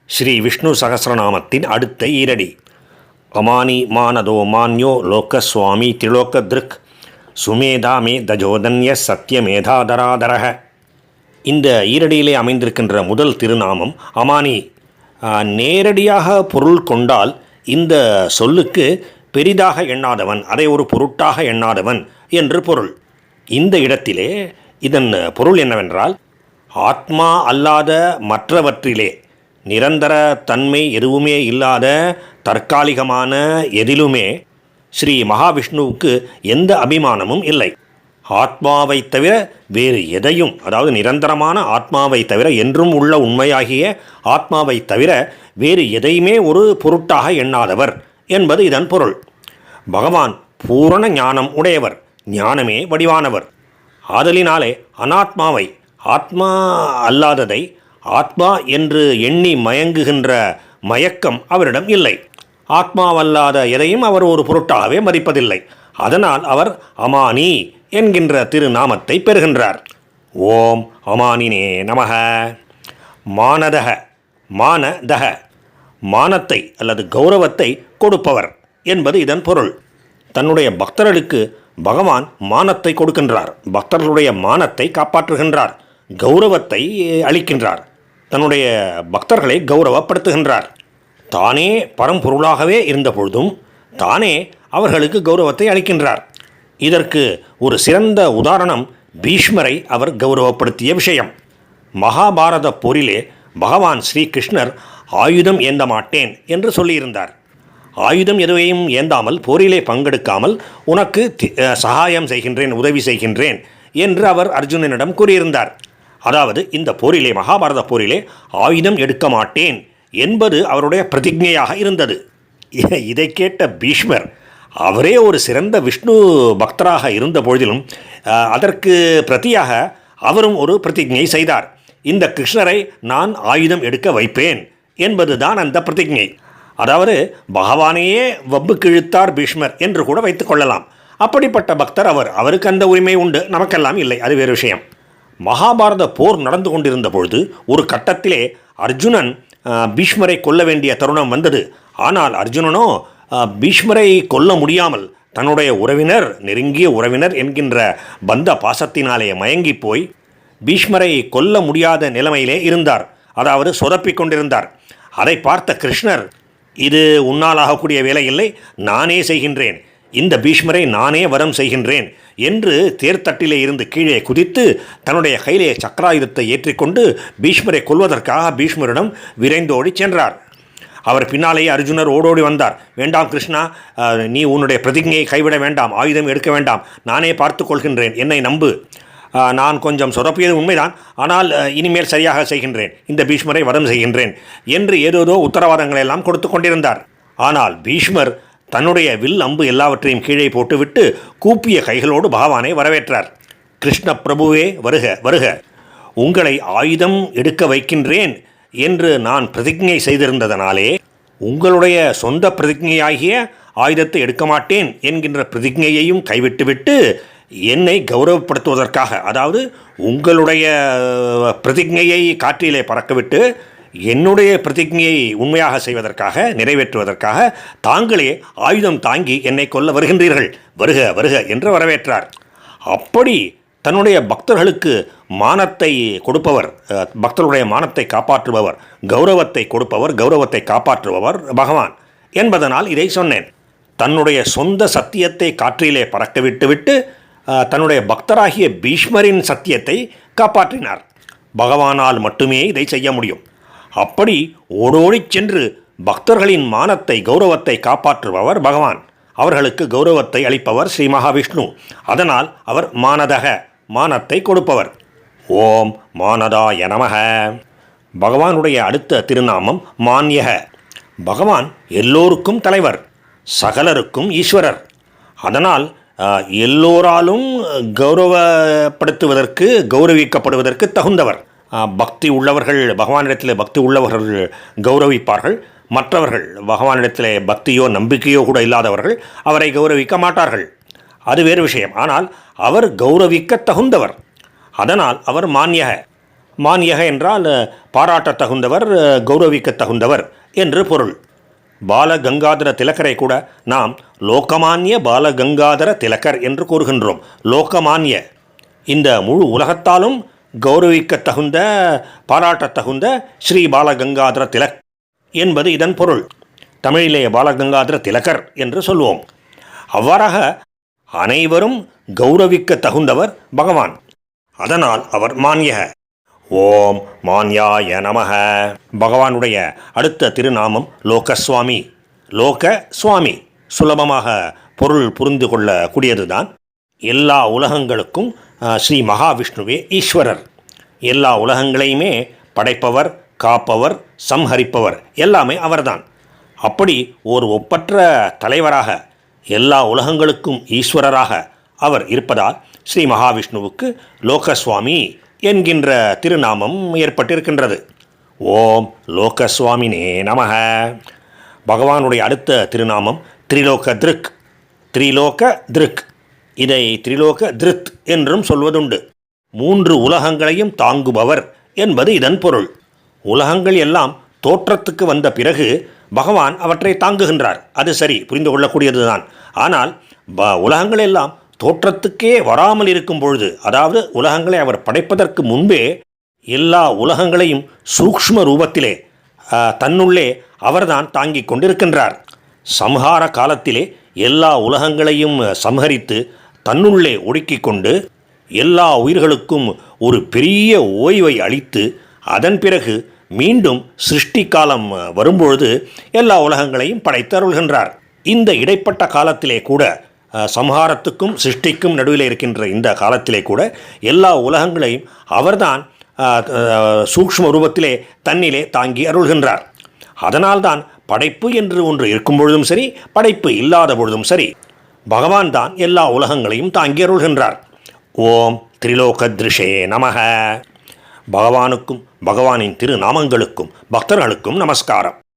ஸ்ரீ விஷ்ணு சகஸ்ரநாமத்தின் அடுத்த ஈரடி. அமானி மானதோ மான்யோ லோகஸ்வாமி திரிலோகத்ருக் சுமேதா மே தஜோதன்ய சத்யமேதாதராதரக. இந்த ஈரடியிலே அமைந்திருக்கின்ற முதல் திருநாமம் அமானி. நேரடியாக பொருள் கொண்டால் இந்த சொல்லுக்கு பெரிதாக எண்ணாதவன், அதை ஒரு பொருட்டாக எண்ணாதவன் என்று பொருள். இந்த இடத்திலே இதன் பொருள் என்னவென்றால், ஆத்மா அல்லாத மற்றவற்றிலே நிரந்தர தன்மை எதுவுமே இல்லாத தற்காலிகமான எதிலுமே ஸ்ரீ மகாவிஷ்ணுவுக்கு எந்த அபிமானமும் இல்லை. ஆத்மாவை தவிர வேறு எதையும், அதாவது நிரந்தரமான ஆத்மாவை தவிர, என்றும் உள்ள உண்மையாகிய ஆத்மாவை தவிர வேறு எதையுமே ஒரு பொருட்டாக எண்ணாதவர் என்பது இதன் பொருள். பகவான் பூரண ஞானம் உடையவர், ஞானமே வடிவானவர். ஆதலினாலே அனாத்மாவை, ஆத்மா அல்லாததை ஆத்மா என்று எண்ணி மயங்குகின்ற மயக்கம் அவரிடம் இல்லை. ஆத்மாவல்லாத எதையும் அவர் ஒரு பொருட்டாகவே மதிப்பதில்லை. அதனால் அவர் அமானி என்கின்ற திருநாமத்தை பெறுகின்றார். ஓம் அமானினே நமக. மானதக, மானதக, மானத்தை அல்லது கௌரவத்தை கொடுப்பவர் என்பது இதன் பொருள். தன்னுடைய பக்தர்களுக்கு பகவான் மானத்தை கொடுக்கின்றார், பக்தர்களுடைய மானத்தை காப்பாற்றுகின்றார், கௌரவத்தை அளிக்கின்றார், தன்னுடைய பக்தர்களை கௌரவப்படுத்துகின்றார். தானே பரம்பொருளாகவே இருந்த பொழுதும் தானே அவர்களுக்கு கௌரவத்தை அளிக்கின்றார். இதற்கு ஒரு சிறந்த உதாரணம் பீஷ்மரை அவர் கௌரவப்படுத்திய விஷயம். மகாபாரத போரிலே பகவான் ஸ்ரீகிருஷ்ணர் ஆயுதம் ஏந்த மாட்டேன் என்று சொல்லியிருந்தார். ஆயுதம் எதுவையும் ஏந்தாமல், போரிலே பங்கெடுக்காமல் உனக்கு சகாயம் செய்கின்றேன், உதவி செய்கின்றேன் என்று அவர் அர்ஜுனனிடம் கூறியிருந்தார். அதாவது இந்த போரிலே, மகாபாரத போரிலே ஆயுதம் எடுக்க மாட்டேன் என்பது அவருடைய பிரதிஜையாக இருந்தது. இதை கேட்ட பீஷ்மர், அவரே ஒரு சிறந்த விஷ்ணு பக்தராக இருந்த பொழுதிலும் அதற்கு பிரதியாக அவரும் ஒரு பிரதிஜை செய்தார். இந்த கிருஷ்ணரை நான் ஆயுதம் எடுக்க வைப்பேன் என்பதுதான் அந்த பிரதிஜை. அதாவது பகவானையே வம்புக்கு இழுத்தார் பீஷ்மர் என்று கூட வைத்துக் கொள்ளலாம். அப்படிப்பட்ட பக்தர் அவர், அவருக்கு அந்த உரிமை உண்டு, நமக்கெல்லாம் இல்லை, அது வேறு விஷயம். மகாபாரத போர் நடந்து கொண்டிருந்த பொழுது ஒரு கட்டத்திலே அர்ஜுனன் பீஷ்மரை கொல்ல வேண்டிய தருணம் வந்தது. ஆனால் அர்ஜுனனோ பீஷ்மரை கொல்ல முடியாமல் தன்னுடைய உறவினர், நெருங்கிய உறவினர் என்கின்ற பந்த பாசத்தினாலே மயங்கி போய் பீஷ்மரை கொல்ல முடியாத நிலைமையிலே இருந்தார். அதாவது சொதப்பிக் கொண்டிருந்தார். அதை பார்த்த கிருஷ்ணர், இது உன்னால் ஆகக்கூடிய வேலை இல்லை, நானே செய்கின்றேன், இந்த பீஷ்மரை நானே வரம் செய்கின்றேன் என்று தேர்தட்டிலே இருந்து கீழே குதித்து தன்னுடைய கையிலே சக்கராயுதத்தை ஏற்றிக்கொண்டு பீஷ்மரை கொல்வதற்காக பீஷ்மரிடம் விரைந்தோடி சென்றார். அவர் பின்னாலேயே அர்ஜுனர் ஓடோடி வந்தார். வேண்டாம் கிருஷ்ணா, நீ உன்னுடைய பிரதிஜையை கைவிட வேண்டாம், ஆயுதம் எடுக்க வேண்டாம், நானே பார்த்து கொள்கின்றேன், என்னை நம்பு, நான் கொஞ்சம் சொதப்பியது உண்மைதான், ஆனால் இனிமேல் சரியாக செய்கின்றேன், இந்த பீஷ்மரை வரம் செய்கின்றேன் என்று ஏதோதோ உத்தரவாதங்களை எல்லாம் கொடுத்து கொண்டிருந்தார். ஆனால் பீஷ்மர் தன்னுடைய வில் அம்பு எல்லாவற்றையும் கீழே போட்டுவிட்டு கூப்பிய கைகளோடு பகவானை வரவேற்றார். கிருஷ்ண பிரபுவே வருக வருக, உங்களை ஆயுதம் எடுக்க வைக்கின்றேன் என்று நான் பிரதிஜை செய்திருந்ததனாலே உங்களுடைய சொந்த பிரதிஜையாகிய ஆயுதத்தை எடுக்க மாட்டேன் என்கின்ற பிரதிஜையையும் கைவிட்டுவிட்டு என்னை கௌரவப்படுத்துவதற்காக, அதாவது உங்களுடைய பிரதிஜையை காற்றிலே பறக்கவிட்டு என்னுடைய பிரதிஜையை உண்மையாக செய்வதற்காக, நிறைவேற்றுவதற்காக தாங்களே ஆயுதம் தாங்கி என்னை கொல்ல வருகின்றீர்கள், வருக வருக என்று வரவேற்றார். அப்படி தன்னுடைய பக்தர்களுக்கு மானத்தை கொடுப்பவர், பக்தர்களுடைய மானத்தை காப்பாற்றுபவர், கௌரவத்தை கொடுப்பவர், கௌரவத்தை காப்பாற்றுபவர் பகவான் என்பதனால் இதை சொன்னேன். தன்னுடைய சொந்த சத்தியத்தை காற்றிலே பறக்க விட்டுவிட்டு தன்னுடைய பக்தராகிய பீஷ்மரின் சத்தியத்தை காப்பாற்றினார். பகவானால் மட்டுமே இதை செய்ய முடியும். அப்படி ஓடோடி சென்று பக்தர்களின் மானத்தை, கௌரவத்தை காப்பாற்றுபவர் பகவான். அவர்களுக்கு கௌரவத்தை அளிப்பவர் ஸ்ரீ மகாவிஷ்ணு. அதனால் அவர் மானதக, மானத்தை கொடுப்பவர். ஓம் மானதாய நமக. பகவானுடைய அடுத்த திருநாமம் மான்யக. பகவான் எல்லோருக்கும் தலைவர், சகலருக்கும் ஈஸ்வரர். அதனால் எல்லோராலும் கௌரவப்படுத்துவதற்கு, கௌரவிக்கப்படுவதற்கு தகுந்தவர். பக்தி உள்ளவர்கள் பகவானிடத்தில் பக்தி உள்ளவர்கள் கௌரவிப்பார்கள். மற்றவர்கள் பகவானிடத்தில் பக்தியோ நம்பிக்கையோ கூட இல்லாதவர்கள் அவரை கௌரவிக்க மாட்டார்கள். அது வேறு விஷயம். ஆனால் அவர் கௌரவிக்க தகுந்தவர். அதனால் அவர் மான்யக. மான்யக என்றால் பாராட்டத் தகுந்தவர், கௌரவிக்கத் தகுந்தவர் என்று பொருள். பாலகங்காதர திலகரை கூட நாம் லோகமானிய பாலகங்காதர திலகர் என்று கூறுகின்றோம். லோகமானிய, இந்த முழு உலகத்தாலும் கௌரவிக்கத் தகுந்த, பாராட்டத் தகுந்த ஸ்ரீ பாலகங்காதர திலக் என்பது இதன் பொருள். தமிழிலே பாலகங்காதர திலகர் என்று சொல்வோம். அவ்வாறாக அனைவரும் கௌரவிக்க தகுந்தவர் பகவான். அதனால் அவர் மான்யக. ஓம் மான்யாய நமக. பகவானுடைய அடுத்த திருநாமம் லோகஸ்வாமி. லோக சுவாமி சுலபமாக பொருள் புரிந்து கொள்ளக்கூடியதுதான். எல்லா உலகங்களுக்கும் ஸ்ரீ மகாவிஷ்ணுவே ஈஸ்வரர். எல்லா உலகங்களையுமே படைப்பவர், காப்பவர், சம்ஹரிப்பவர் எல்லாமே அவர்தான். அப்படி ஒரு ஒப்பற்ற தலைவராக, எல்லா உலகங்களுக்கும் ஈஸ்வரராக அவர் இருப்பதால் ஸ்ரீ மகாவிஷ்ணுவுக்கு லோகஸ்வாமி என்கின்ற திருநாமம் ஏற்பட்டிருக்கின்றது. ஓம் லோகஸ்வாமினே நமக. பகவானுடைய அடுத்த திருநாமம் திரிலோக திருக். திரிலோக திருக், இதை திரிலோக திருத் என்றும் சொல்வதுண்டு. 3 உலகங்களையும் தாங்குபவர் என்பது இதன் பொருள். உலகங்கள் எல்லாம் தோற்றத்துக்கு வந்த பிறகு பகவான் அவற்றை தாங்குகின்றார். அது சரி, புரிந்து கொள்ளக்கூடியதுதான். ஆனால் உலகங்கள் எல்லாம் தோற்றத்துக்கே வராமல் இருக்கும் பொழுது, அதாவது உலகங்களை அவர் படைப்பதற்கு முன்பே எல்லா உலகங்களையும் சூக்ஷ்ம ரூபத்திலே தன்னுள்ளே அவர்தான் தாங்கிக் கொண்டிருக்கின்றார். சம்ஹார காலத்திலே எல்லா உலகங்களையும் சம்ஹரித்து தன்னுள்ளே ஒடுக்கிக் கொண்டு எல்லா உயிர்களுக்கும் ஒரு பெரிய ஓய்வை அளித்து அதன் பிறகு மீண்டும் சிருஷ்டி காலம் வரும்பொழுது எல்லா உலகங்களையும் படைத்து அருள்கின்றார். இந்த இடைப்பட்ட காலத்திலே கூட, சம்ஹாரத்துக்கும் சிருஷ்டிக்கும் நடுவில் இருக்கின்ற இந்த காலத்திலே கூட எல்லா உலகங்களையும் அவர்தான் சூக்ஷ்ம ரூபத்திலே தன்னிலே தாங்கி அருள்கின்றார். அதனால்தான் படைப்பு என்று ஒன்று இருக்கும் பொழுதும் சரி, படைப்பு இல்லாத பொழுதும் சரி, பகவான் தான் எல்லா உலகங்களையும் தாங்கி அருள்கின்றார். ஓம் திரிலோகத்ரிஷே நமக. பகவானுக்கும் பகவானின் திருநாமங்களுக்கும் பக்தர்களுக்கும் நமஸ்காரம்.